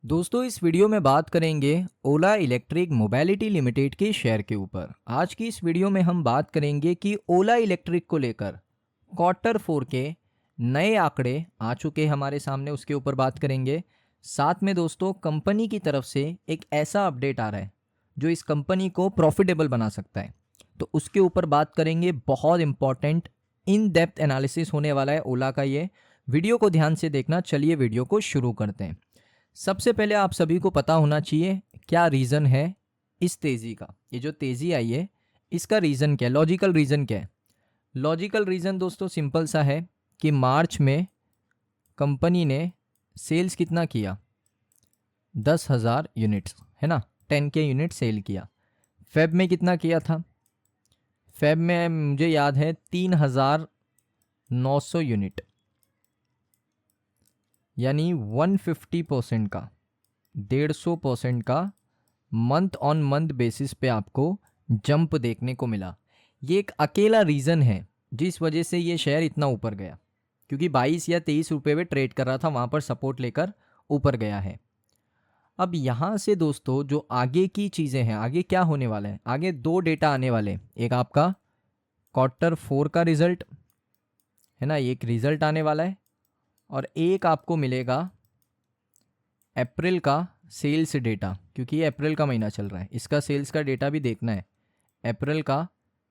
दोस्तों इस वीडियो में बात करेंगे ओला इलेक्ट्रिक मोबिलिटी लिमिटेड के शेयर के ऊपर। आज की इस वीडियो में हम बात करेंगे कि ओला इलेक्ट्रिक को लेकर क्वार्टर 4 के नए आंकड़े आ चुके हमारे सामने, उसके ऊपर बात करेंगे। साथ में दोस्तों कंपनी की तरफ से एक ऐसा अपडेट आ रहा है जो इस कंपनी को प्रॉफिटेबल बना सकता है, तो उसके ऊपर बात करेंगे। बहुत इंपॉर्टेंट इन डेप्थ एनालिसिस होने वाला है ओला का। ये वीडियो को ध्यान से देखना। चलिए वीडियो को शुरू करते हैं। सबसे पहले आप सभी को पता होना चाहिए क्या रीज़न है इस तेज़ी का। ये जो तेज़ी आई है इसका रीज़न क्या है, लॉजिकल रीज़न क्या है। लॉजिकल रीज़न दोस्तों सिंपल सा है कि मार्च में कंपनी ने सेल्स कितना किया, 10,000 यूनिट्स, है ना, 10K यूनिट सेल किया। फेब में कितना किया था, फेब में मुझे याद है 3,900 यूनिट, यानी 150% का, 150% का मंथ ऑन मंथ बेसिस पे आपको जंप देखने को मिला। ये एक अकेला रीज़न है जिस वजह से ये शेयर इतना ऊपर गया, क्योंकि 22 या 23 रुपये में ट्रेड कर रहा था, वहाँ पर सपोर्ट लेकर ऊपर गया है। अब यहाँ से दोस्तों जो आगे की चीज़ें हैं, आगे क्या होने वाला है, आगे 2 डेटा आने वाले। एक आपका क्वार्टर 4 का रिजल्ट है ना, एक रिजल्ट आने वाला है, और एक आपको मिलेगा अप्रैल का सेल्स डेटा, क्योंकि ये अप्रैल का महीना चल रहा है, इसका सेल्स का डेटा भी देखना है। अप्रैल का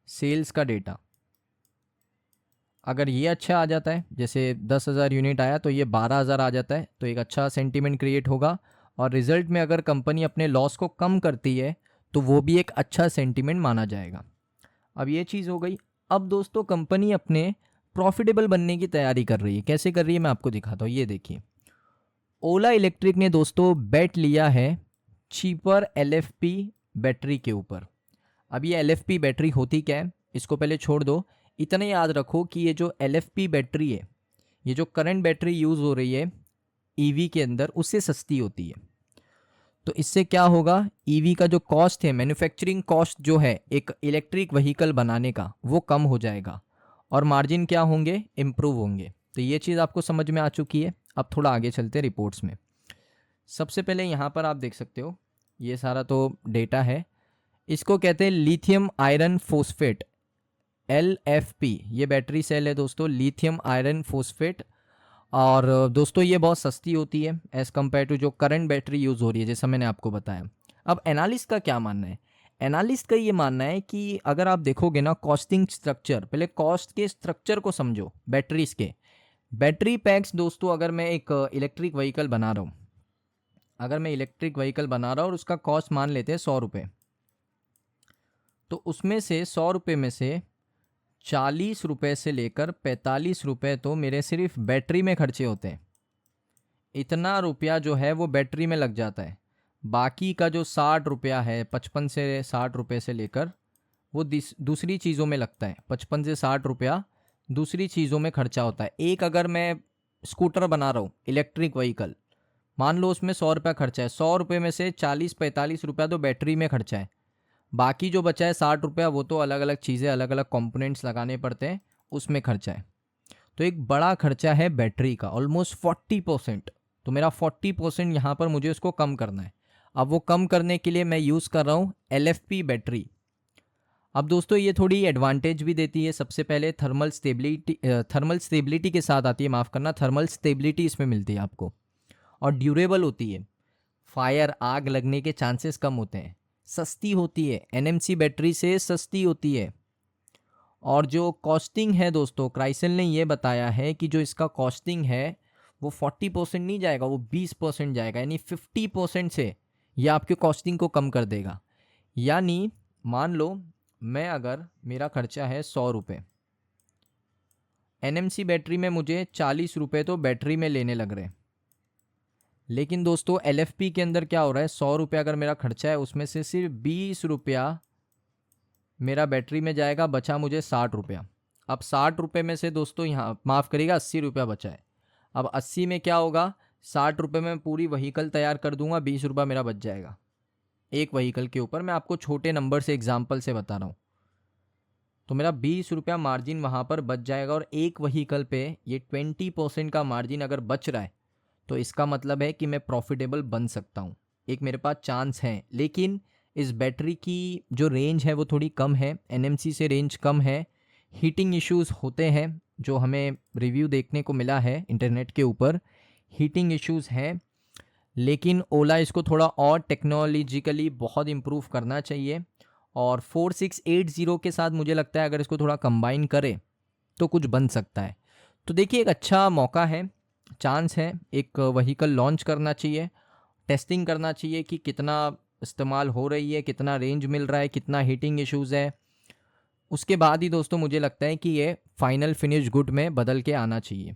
सेल्स का डेटा अगर ये अच्छा आ जाता है, जैसे 10,000 यूनिट आया तो ये 12,000 आ जाता है, तो एक अच्छा सेंटीमेंट क्रिएट होगा। और रिजल्ट में अगर कंपनी अपने लॉस को कम करती है तो वो भी एक अच्छा सेंटीमेंट माना जाएगा। अब ये चीज़ हो गई। अब दोस्तों कंपनी अपने प्रॉफिटेबल बनने की तैयारी कर रही है। कैसे कर रही है मैं आपको दिखाता हूँ। ये देखिए, ओला इलेक्ट्रिक ने दोस्तों बेट लिया है चीपर LFP बैटरी के ऊपर। अब ये LFP बैटरी होती क्या है इसको पहले छोड़ दो, इतना याद रखो कि ये जो LFP बैटरी है, ये जो करंट बैटरी यूज़ हो रही है EV के अंदर, उससे सस्ती होती है। तो इससे क्या होगा, EV का जो कॉस्ट है, मैन्युफैक्चरिंग कॉस्ट जो है एक इलेक्ट्रिक व्हीकल बनाने का, वो कम हो जाएगा और मार्जिन क्या होंगे, इम्प्रूव होंगे। तो ये चीज़ आपको समझ में आ चुकी है। अब थोड़ा आगे चलते हैं रिपोर्ट्स में। सबसे पहले यहाँ पर आप देख सकते हो, ये सारा तो डेटा है। इसको कहते हैं लिथियम आयरन फोस्फेट, LFP। ये बैटरी सेल है दोस्तों, लिथियम आयरन फोस्फेट। और दोस्तों ये बहुत सस्ती होती है एज़ कम्पेयर टू जो करंट बैटरी यूज़ हो रही है, जैसा मैंने आपको बताया। अब एनालिस्ट का क्या मानना है, एनालिस्ट का ये मानना है कि अगर आप देखोगे ना कॉस्टिंग स्ट्रक्चर, पहले कॉस्ट के स्ट्रक्चर को समझो बैटरीज के। बैटरी पैक्स दोस्तों, अगर मैं एक इलेक्ट्रिक व्हीकल बना रहा हूँ, अगर मैं इलेक्ट्रिक व्हीकल बना रहा हूँ और उसका कॉस्ट मान लेते हैं 100 रुपये, तो उसमें से 100 रुपये में से 40 रुपये से लेकर 45 रुपये तो मेरे सिर्फ बैटरी में खर्चे होते हैं। इतना रुपया जो है वो बैटरी में लग जाता है। बाकी का जो 60 रुपया है, 55 से 60 रुपये से लेकर, वो दूसरी चीज़ों में लगता है। 55 से 60 रुपया दूसरी चीज़ों में खर्चा होता है। एक अगर मैं स्कूटर बना रहा हूँ इलेक्ट्रिक व्हीकल, मान लो उसमें 100 रुपया खर्चा है, 100 रुपये में से 40-45 रुपया तो बैटरी में खर्चा है, बाकी जो बचा है 60 रुपया वो तो अलग अलग चीज़ें, अलग अलग कंपोनेंट्स लगाने पड़ते हैं, उसमें खर्चा है। तो एक बड़ा खर्चा है बैटरी का, ऑलमोस्ट 40%। तो मेरा 40% यहाँ पर मुझे उसको कम करना है। अब वो कम करने के लिए मैं यूज़ कर रहा हूँ LFP बैटरी। अब दोस्तों ये थोड़ी एडवांटेज भी देती है। सबसे पहले थर्मल स्टेबिलिटी के साथ आती है, माफ़ करना, थर्मल स्टेबिलिटी इसमें मिलती है आपको, और ड्यूरेबल होती है। फायर, आग लगने के चांसेस कम होते हैं। सस्ती होती है, NMC बैटरी से सस्ती होती है। और जो कॉस्टिंग है दोस्तों, क्राइसल ने ये बताया है कि जो इसका कॉस्टिंग है वो 40% नहीं जाएगा, वो 20% जाएगा, यानी 50% से ये आपके कॉस्टिंग को कम कर देगा। यानी मान लो मैं, अगर मेरा खर्चा है 100 रुपये, NMC बैटरी में मुझे 40 रुपये तो बैटरी में लेने लग रहे हैं, लेकिन दोस्तों LFP के अंदर क्या हो रहा है, 100 रुपया अगर मेरा खर्चा है उसमें से सिर्फ 20 रुपया मेरा बैटरी में जाएगा, बचा मुझे 60 रुपया। अब 60 रुपये में से दोस्तों यहाँ माफ़ करिएगा 80 रुपया बचा है। अब 80 में क्या होगा, 60 रुपये में पूरी व्हीकल तैयार कर दूंगा, 20 रुपया मेरा बच जाएगा एक व्हीकल के ऊपर। मैं आपको छोटे नंबर से एग्जाम्पल से बता रहा हूँ। तो मेरा 20 रुपया मार्जिन वहाँ पर बच जाएगा, और एक व्हीकल पे ये 20% का मार्जिन अगर बच रहा है तो इसका मतलब है कि मैं प्रॉफिटेबल बन सकता हूँ, एक मेरे पास चांस है। लेकिन इस बैटरी की जो रेंज है वो थोड़ी कम है, एनएमसी से रेंज कम है, हीटिंग इश्यूज़ होते हैं जो हमें रिव्यू देखने को मिला है इंटरनेट के ऊपर, हीटिंग इश्यूज़ हैं। लेकिन ओला इसको थोड़ा और टेक्नोलॉजिकली बहुत इम्प्रूव करना चाहिए, और 4680 के साथ मुझे लगता है अगर इसको थोड़ा कंबाइन करे तो कुछ बन सकता है। तो देखिए, एक अच्छा मौका है, चांस है, एक व्हीकल लॉन्च करना चाहिए, टेस्टिंग करना चाहिए कि कितना इस्तेमाल हो रही है, कितना रेंज मिल रहा है, कितना हीटिंग इश्यूज़ है। उसके बाद ही दोस्तों मुझे लगता है कि ये फाइनल फिनिश गुड में बदल के आना चाहिए।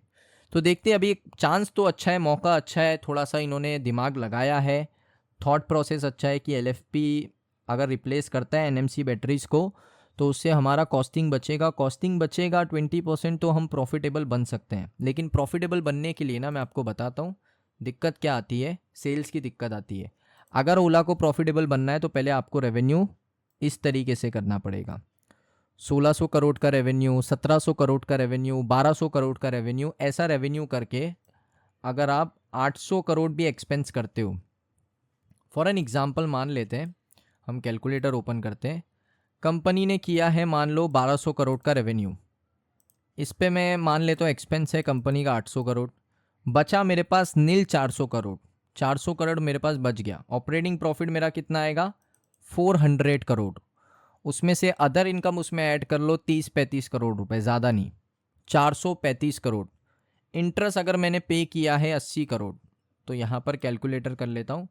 तो देखते हैं, अभी एक चांस तो अच्छा है, मौका अच्छा है, थोड़ा सा इन्होंने दिमाग लगाया है, थॉट प्रोसेस अच्छा है कि एलएफपी अगर रिप्लेस करता है एनएमसी बैटरीज़ को तो उससे हमारा कॉस्टिंग बचेगा, 20% तो हम प्रॉफिटेबल बन सकते हैं। लेकिन प्रॉफिटेबल बनने के लिए ना मैं आपको बताता हूँ दिक्कत क्या आती है, सेल्स की दिक्कत आती है। अगर ओला को प्रॉफिटेबल बनना है तो पहले आपको रेवेन्यू इस तरीके से करना पड़ेगा, 1600 करोड़ का रेवेन्यू, 1700 करोड़ का रेवेन्यू, 1200 करोड़ का रेवेन्यू, ऐसा रेवेन्यू करके अगर आप 800 करोड़ भी एक्सपेंस करते हो, फॉर एन एग्जांपल मान लेते हैं, हम कैलकुलेटर ओपन करते हैं, कंपनी ने किया है मान लो 1200 करोड़ का रेवेन्यू, इस पे मैं मान लेता हूँ एक्सपेंस है कंपनी का 800 करोड़, बचा मेरे पास नील 400 करोड़, 400 करोड़ मेरे पास बच गया। ऑपरेटिंग प्रॉफिट मेरा कितना आएगा, 400 करोड़। उसमें से अदर इनकम उसमें ऐड कर लो 30-35 करोड़ रुपए, ज़्यादा नहीं, 435 करोड़। इंटरेस्ट अगर मैंने पे किया है 80 करोड़, तो यहाँ पर कैलकुलेटर कर लेता हूँ,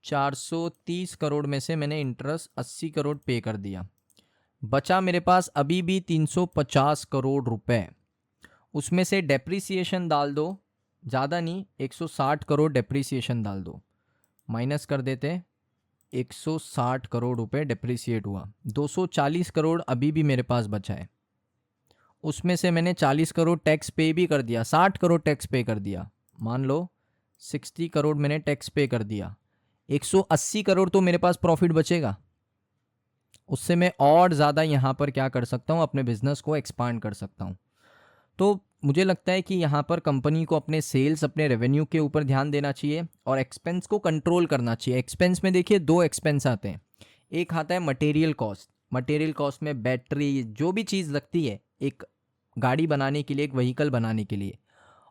430 करोड़ में से मैंने इंटरेस्ट 80 करोड़ पे कर दिया, बचा मेरे पास अभी भी 350 करोड़ रुपए। उसमें से डेप्रीसिएशन डाल दो, ज़्यादा नहीं, 160 करोड़ डेप्रीसिएशन डाल दो, माइनस कर देते हैं, 160 करोड़ रुपए डेप्रीसिएट हुआ, 240 करोड़ अभी भी मेरे पास बचा है। उसमें से मैंने 40 करोड़ टैक्स पे भी कर दिया, 60 करोड़ टैक्स पे कर दिया, मान लो 60 करोड़ मैंने टैक्स पे कर दिया, 180 करोड़ तो मेरे पास प्रॉफिट बचेगा। उससे मैं और ज़्यादा यहाँ पर क्या कर सकता हूँ, अपने बिजनेस को एक्सपांड कर सकता हूँ। तो मुझे लगता है कि यहाँ पर कंपनी को अपने सेल्स, अपने रेवेन्यू के ऊपर ध्यान देना चाहिए और एक्सपेंस को कंट्रोल करना चाहिए। एक्सपेंस में देखिए दो एक्सपेंस आते हैं, एक आता है मटेरियल कॉस्ट, मटेरियल कॉस्ट में बैटरी, जो भी चीज़ लगती है एक गाड़ी बनाने के लिए, एक व्हीकल बनाने के लिए,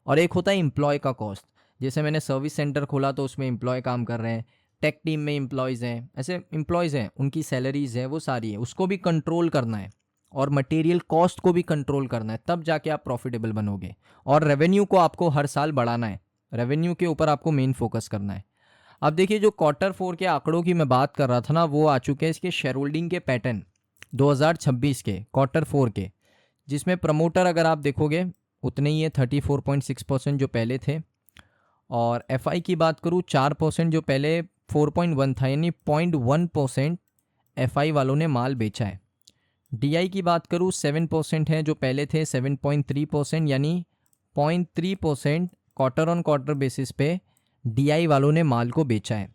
और एक होता है एम्प्लॉय का कॉस्ट। जैसे मैंने सर्विस सेंटर खोला तो उसमें एम्प्लॉय काम कर रहे हैं, टेक टीम में एम्प्लॉयज़ हैं, ऐसे एम्प्लॉयज़ हैं, उनकी सैलरीज़ है, वो सारी है, उसको भी कंट्रोल करना है और मटेरियल कॉस्ट को भी कंट्रोल करना है, तब जाके आप प्रॉफिटेबल बनोगे। और रेवेन्यू को आपको हर साल बढ़ाना है, रेवेन्यू के ऊपर आपको मेन फोकस करना है। अब देखिए, जो Q4 के आंकड़ों की मैं बात कर रहा था ना, वो आ चुके हैं इसके शेयर होल्डिंग के पैटर्न 2026 के Q4 के, जिसमें प्रमोटर अगर आप देखोगे उतने ही है, 34.6% जो पहले थे, और एफआई की बात करूँ 4% जो पहले 4.1 था, यानी 0.1% एफआई वालों ने माल बेचा है। डीआई की बात करूँ 7% है, जो पहले थे 7.3%, यानी 0.3% क्वार्टर ऑन क्वार्टर बेसिस पे डीआई वालों ने माल को बेचा है।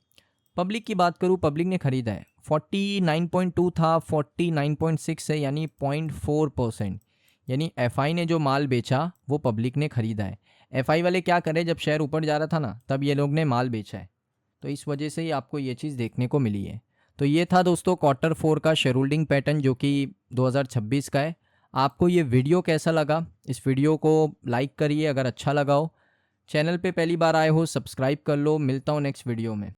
पब्लिक की बात करूँ, पब्लिक ने खरीदा है, 49.2 था, 49.6 है, यानी 0.4%, यानी एफआई ने जो माल बेचा वो पब्लिक ने खरीदा है। एफआई वाले क्या करें, जब शेयर ऊपर जा रहा था ना, तब ये लोग ने माल बेचा है, तो इस वजह से ही आपको ये चीज़ देखने को मिली है। तो ये था दोस्तों Q4 का शेयर होल्डिंग पैटर्न जो कि 2026 का है। आपको ये वीडियो कैसा लगा, इस वीडियो को लाइक करिए, अगर अच्छा लगा हो, चैनल पे पहली बार आए हो सब्सक्राइब कर लो। मिलता हूँ नेक्स्ट वीडियो में।